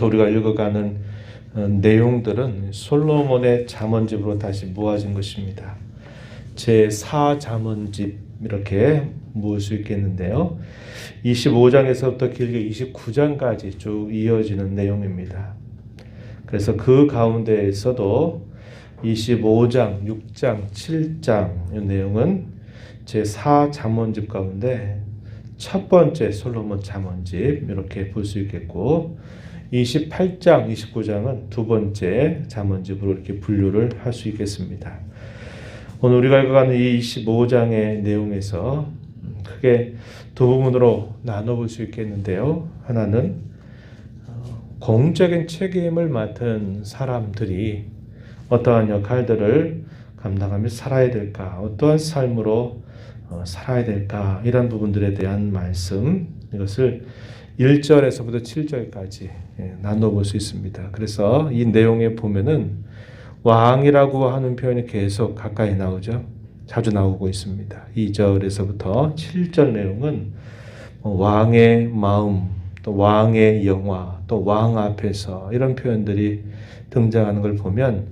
지금부터 우리가 읽어가는 내용들은 솔로몬의 잠언집으로 다시 모아진 것입니다. 제4잠언집 이렇게 모을 수 있겠는데요. 25장에서부터 길게 29장까지 쭉 이어지는 내용입니다. 그래서 그 가운데에서도 25장, 6장, 7장 이 내용은 제4잠언집 가운데 첫 번째 솔로몬 잠언집 이렇게 볼 수 있겠고 28장, 29장은 두 번째 잠언집으로 이렇게 분류를 할 수 있겠습니다. 오늘 우리가 읽어가는 이 25장의 내용에서 크게 두 부분으로 나눠볼 수 있겠는데요. 하나는 공적인 책임을 맡은 사람들이 어떠한 역할들을 감당하며 살아야 될까, 어떠한 삶으로 살아야 될까, 이런 부분들에 대한 말씀, 이것을 1절에서부터 7절까지 나눠볼 수 있습니다. 그래서 이 내용에 보면은 왕이라고 하는 표현이 계속 가까이 나오죠. 자주 나오고 있습니다. 2절에서부터 7절 내용은 왕의 마음, 또 왕의 영화, 또 왕 앞에서 이런 표현들이 등장하는 걸 보면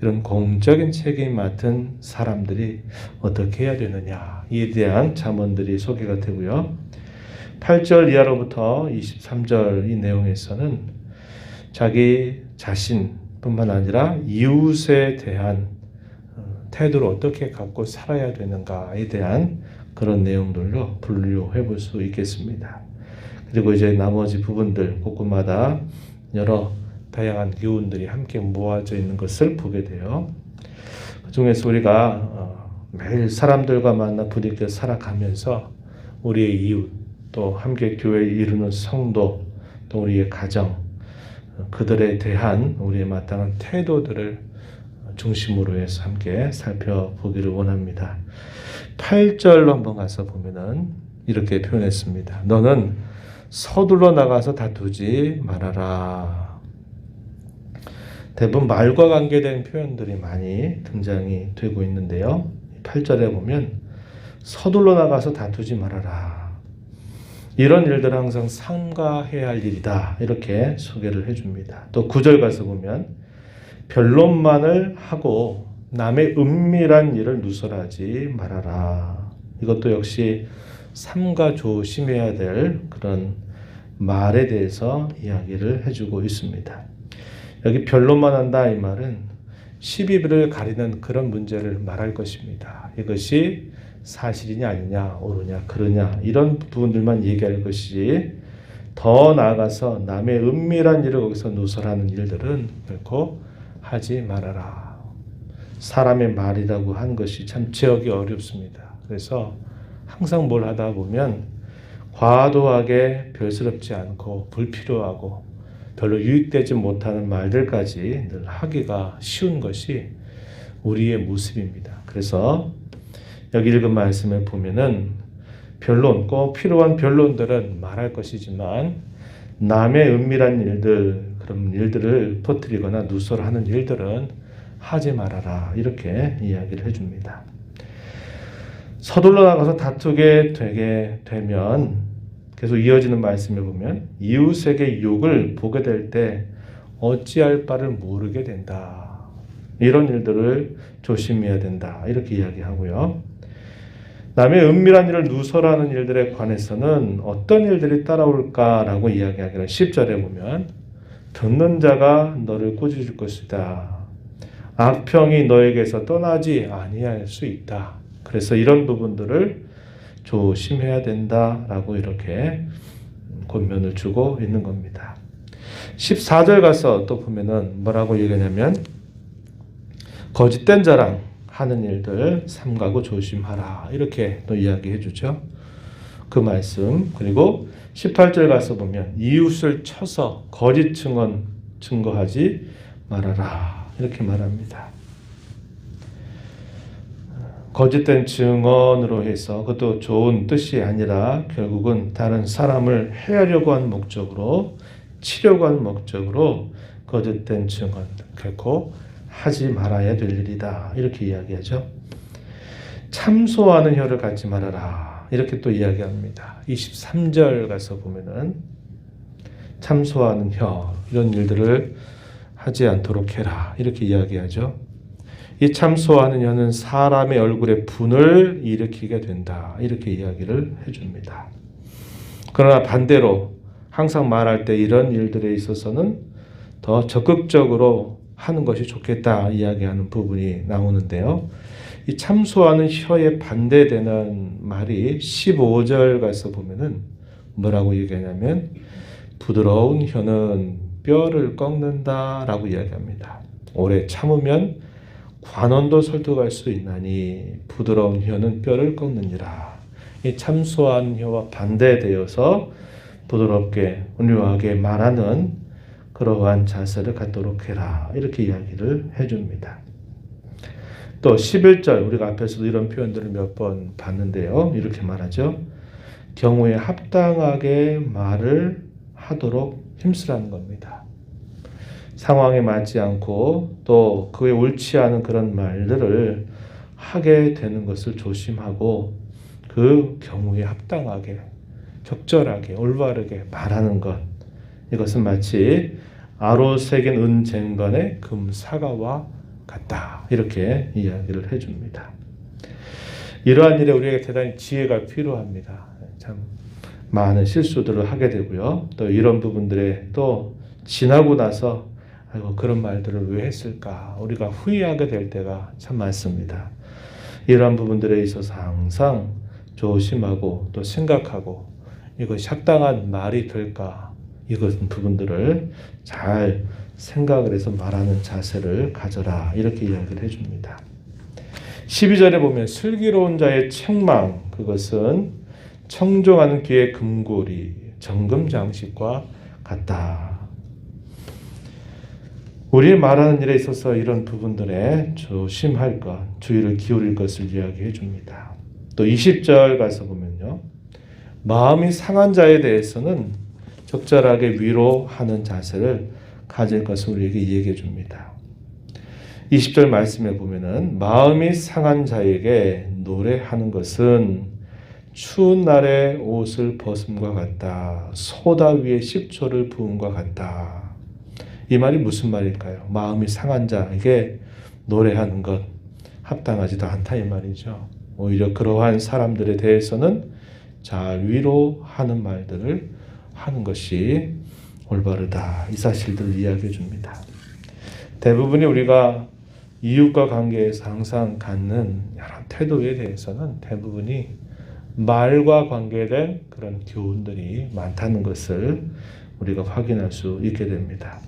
이런 공적인 책임 맡은 사람들이 어떻게 해야 되느냐에 대한 잠언들이 소개가 되고요. 8절 이하로부터 23절 이 내용에서는 자기 자신뿐만 아니라 이웃에 대한 태도를 어떻게 갖고 살아야 되는가에 대한 그런 내용들로 분류해 볼 수 있겠습니다. 그리고 이제 나머지 부분들 곳곳마다 여러 다양한 기운들이 함께 모아져 있는 것을 보게 돼요. 그 중에서 우리가 매일 사람들과 만나 부딪혀 살아가면서 우리의 이웃, 또 함께 교회에 이루는 성도, 또 우리의 가정, 그들에 대한 우리의 마땅한 태도들을 중심으로 해서 함께 살펴보기를 원합니다. 8절로 한번 가서 보면은 이렇게 표현했습니다. 너는 서둘러 나가서 다투지 말아라. 대부분 말과 관계된 표현들이 많이 등장이 되고 있는데요. 8절에 보면 서둘러 나가서 다투지 말아라. 이런 일들은 항상 삼가해야 할 일이다. 이렇게 소개를 해줍니다. 또 9절 가서 보면 변론만을 하고 남의 은밀한 일을 누설하지 말아라. 이것도 역시 삼가 조심해야 될 그런 말에 대해서 이야기를 해주고 있습니다. 여기 변론만 한다 이 말은 시비를 가리는 그런 문제를 말할 것입니다. 이것이 사실이냐 아니냐, 옳으냐 그르냐 이런 부분들만 얘기할 것이지 더 나아가서 남의 은밀한 일을 거기서 누설하는 일들은 결코 하지 말아라. 사람의 말이라고 하는 것이 참 제어하기 어렵습니다. 그래서 항상 뭘 하다 보면 과도하게 별스럽지 않고 불필요하고 별로 유익되지 못하는 말들까지 늘 하기가 쉬운 것이 우리의 모습입니다. 그래서 여기 읽은 말씀을 보면은 변론, 꼭 필요한 변론들은 말할 것이지만 남의 은밀한 일들, 그런 일들을 퍼뜨리거나 누설하는 일들은 하지 말아라. 이렇게 이야기를 해줍니다. 서둘러 나가서 다투게 되게 되면 계속 이어지는 말씀을 보면 이웃에게 욕을 보게 될 때 어찌할 바를 모르게 된다. 이런 일들을 조심해야 된다. 이렇게 이야기하고요. 남의 은밀한 일을 누설하는 일들에 관해서는 어떤 일들이 따라올까라고 이야기하기를 10절에 보면 듣는 자가 너를 꾸짖을 것이다. 악평이 너에게서 떠나지 아니할 수 있다. 그래서 이런 부분들을 조심해야 된다라고 이렇게 권면을 주고 있는 겁니다. 14절 가서 또 보면은 뭐라고 얘기하냐면 거짓된 자랑 하는 일들 삼가고 조심하라. 이렇게 또 이야기해 주죠. 그 말씀. 그리고 18절 가서 보면 이웃을 쳐서 거짓 증거하지 말아라. 이렇게 말합니다. 거짓된 증언으로 해서 그것도 좋은 뜻이 아니라 결국은 다른 사람을 해하려고 하는 목적으로 치려고 하는 목적으로 거짓된 증언 결코 하지 말아야 될 일이다. 이렇게 이야기하죠. 참소하는 혀를 갖지 말아라. 이렇게 또 이야기합니다. 23절 가서 보면은 참소하는 혀, 이런 일들을 하지 않도록 해라. 이렇게 이야기하죠. 이 참소하는 혀는 사람의 얼굴에 분을 일으키게 된다. 이렇게 이야기를 해줍니다. 그러나 반대로 항상 말할 때 이런 일들에 있어서는 더 적극적으로 하는 것이 좋겠다 이야기하는 부분이 나오는데요. 이 참소하는 혀에 반대되는 말이 15절 가서 보면은 뭐라고 얘기하냐면 부드러운 혀는 뼈를 꺾는다 라고 이야기합니다. 오래 참으면 관원도 설득할 수 있나니 부드러운 혀는 뼈를 꺾느니라. 이 참소한 혀와 반대되어서 부드럽게 온유하게 말하는 그러한 자세를 갖도록 해라. 이렇게 이야기를 해줍니다. 또 11절 우리가 앞에서도 이런 표현들을 몇 번 봤는데요. 이렇게 말하죠. 경우에 합당하게 말을 하도록 힘쓰라는 겁니다. 상황에 맞지 않고 또 그에 옳지 않은 그런 말들을 하게 되는 것을 조심하고 그 경우에 합당하게 적절하게 올바르게 말하는 것, 이것은 마치 아로 새긴 은쟁반의 금사과와 같다. 이렇게 이야기를 해줍니다. 이러한 일에 우리에게 대단히 지혜가 필요합니다. 참 많은 실수들을 하게 되고요. 또 이런 부분들에 또 지나고 나서 아이고 그런 말들을 왜 했을까 우리가 후회하게 될 때가 참 많습니다. 이러한 부분들에 있어서 항상 조심하고 또 생각하고 이것이 합당한 말이 될까 이것은 부분들을 잘 생각을 해서 말하는 자세를 가져라 이렇게 이야기를 해줍니다. 12절에 보면 슬기로운 자의 책망 그것은 청종하는 귀의 금고리 정금 장식과 같다. 우리 말하는 일에 있어서 이런 부분들에 조심할 것, 주의를 기울일 것을 이야기해 줍니다. 또 20절 가서 보면요. 마음이 상한 자에 대해서는 적절하게 위로하는 자세를 가질 것을 우리에게 얘기해 줍니다. 20절 말씀에 보면은 마음이 상한 자에게 노래하는 것은 추운 날에 옷을 벗음과 같다. 소다 위에 식초를 부음과 같다. 이 말이 무슨 말일까요? 마음이 상한 자에게 노래하는 것 합당하지도 않다 이 말이죠. 오히려 그러한 사람들에 대해서는 잘 위로하는 말들을 하는 것이 올바르다. 이 사실들을 이야기해 줍니다. 대부분이 우리가 이웃과 관계에서 항상 갖는 여러 태도에 대해서는 대부분이 말과 관계된 그런 교훈들이 많다는 것을 우리가 확인할 수 있게 됩니다.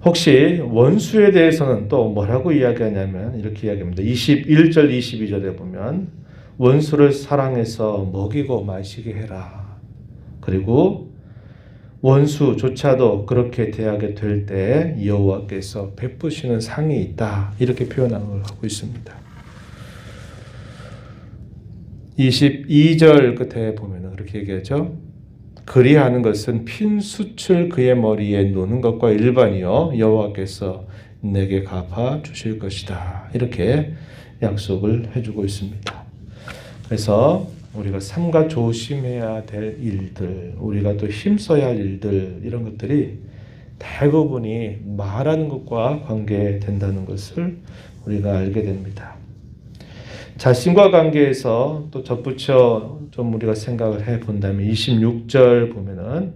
혹시 원수에 대해서는 또 뭐라고 이야기하냐면 이렇게 이야기합니다. 21절 22절에 보면 원수를 사랑해서 먹이고 마시게 해라. 그리고 원수조차도 그렇게 대하게 될 때 여호와께서 베푸시는 상이 있다. 이렇게 표현하고 있습니다. 22절 끝에 보면 그렇게 얘기하죠. 그리하는 것은 핀 숯을 그의 머리에 놓는 것과 일반이요 여호와께서 내게 갚아 주실 것이다. 이렇게 약속을 해주고 있습니다. 그래서 우리가 삼가 조심해야 될 일들, 우리가 또 힘써야 할 일들 이런 것들이 대부분이 말하는 것과 관계된다는 것을 우리가 알게 됩니다. 자신과 관계에서 또 덧붙여 좀 우리가 생각을 해본다면 26절 보면은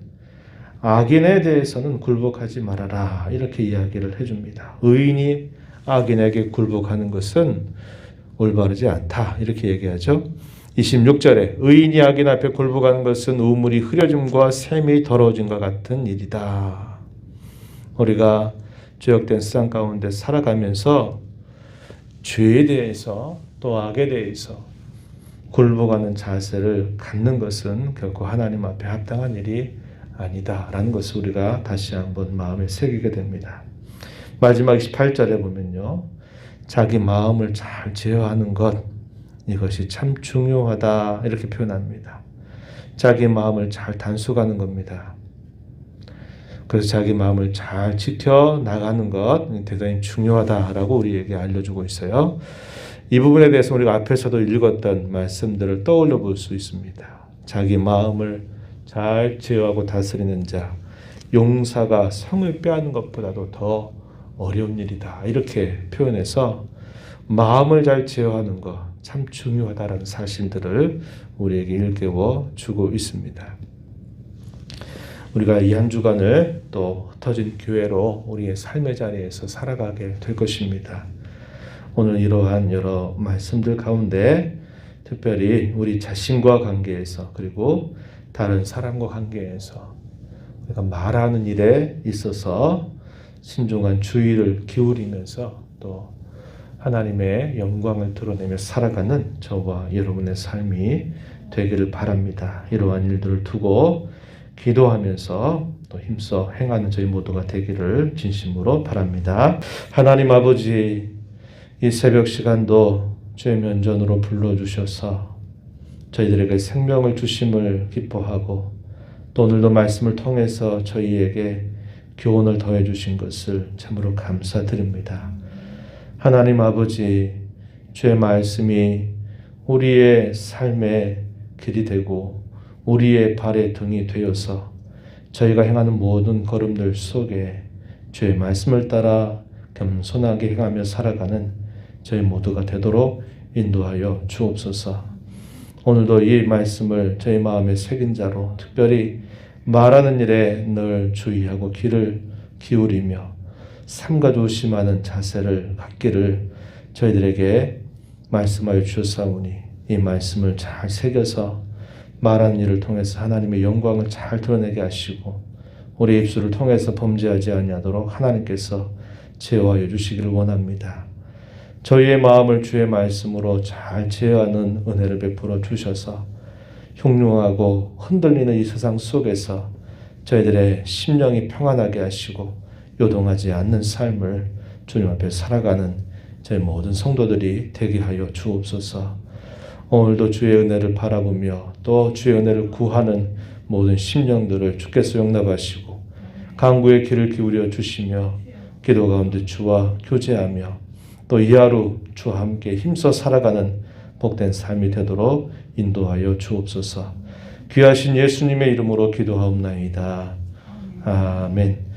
악인에 대해서는 굴복하지 말아라 이렇게 이야기를 해줍니다. 의인이 악인에게 굴복하는 것은 올바르지 않다 이렇게 얘기하죠. 26절에 의인이 악인 앞에 굴복하는 것은 우물이 흐려짐과 샘이 더러워짐과 같은 일이다. 우리가 죄악된 세상 가운데 살아가면서 죄에 대해서 또 악에 대해서 굴복하는 자세를 갖는 것은 결코 하나님 앞에 합당한 일이 아니다라는 것을 우리가 다시 한번 마음에 새기게 됩니다. 마지막 28절에 보면요. 자기 마음을 잘 제어하는 것 이것이 참 중요하다 이렇게 표현합니다. 자기 마음을 잘 단속하는 겁니다. 그래서 자기 마음을 잘 지켜나가는 것 대단히 중요하다라고 우리에게 알려주고 있어요. 이 부분에 대해서 우리가 앞에서도 읽었던 말씀들을 떠올려 볼 수 있습니다. 자기 마음을 잘 제어하고 다스리는 자, 용사가 성을 빼앗는 것보다도 더 어려운 일이다. 이렇게 표현해서 마음을 잘 제어하는 것 참 중요하다라는 사실들을 우리에게 일깨워 주고 있습니다. 우리가 이 한 주간을 또 흩어진 교회로 우리의 삶의 자리에서 살아가게 될 것입니다. 오늘 이러한 여러 말씀들 가운데 특별히 우리 자신과 관계에서 그리고 다른 사람과 관계에서 우리가 말하는 일에 있어서 신중한 주의를 기울이면서 또 하나님의 영광을 드러내며 살아가는 저와 여러분의 삶이 되기를 바랍니다. 이러한 일들을 두고 기도하면서 또 힘써 행하는 저희 모두가 되기를 진심으로 바랍니다. 하나님 아버지, 이 새벽 시간도 주의 면전으로 불러주셔서 저희들에게 생명을 주심을 기뻐하고 또 오늘도 말씀을 통해서 저희에게 교훈을 더해 주신 것을 참으로 감사드립니다. 하나님 아버지, 주의 말씀이 우리의 삶의 길이 되고 우리의 발의 등이 되어서 저희가 행하는 모든 걸음들 속에 주의 말씀을 따라 겸손하게 행하며 살아가는 저희 모두가 되도록 인도하여 주옵소서. 오늘도 이 말씀을 저희 마음에 새긴 자로 특별히 말하는 일에 늘 주의하고 귀를 기울이며 삼가 조심하는 자세를 갖기를 저희들에게 말씀하여 주셨사오니 이 말씀을 잘 새겨서 말하는 일을 통해서 하나님의 영광을 잘 드러내게 하시고 우리 입술을 통해서 범죄하지 아니하도록 하나님께서 제어하여 주시기를 원합니다. 저희의 마음을 주의 말씀으로 잘 제어하는 은혜를 베풀어 주셔서 흉흉하고 흔들리는 이 세상 속에서 저희들의 심령이 평안하게 하시고 요동하지 않는 삶을 주님 앞에 살아가는 저희 모든 성도들이 되게 하여 주옵소서. 오늘도 주의 은혜를 바라보며 또 주의 은혜를 구하는 모든 심령들을 주께서 용납하시고 강구의 귀를 기울여 주시며 기도 가운데 주와 교제하며 또 이 하루 주와 함께 힘써 살아가는 복된 삶이 되도록 인도하여 주옵소서. 귀하신 예수님의 이름으로 기도하옵나이다. 아멘.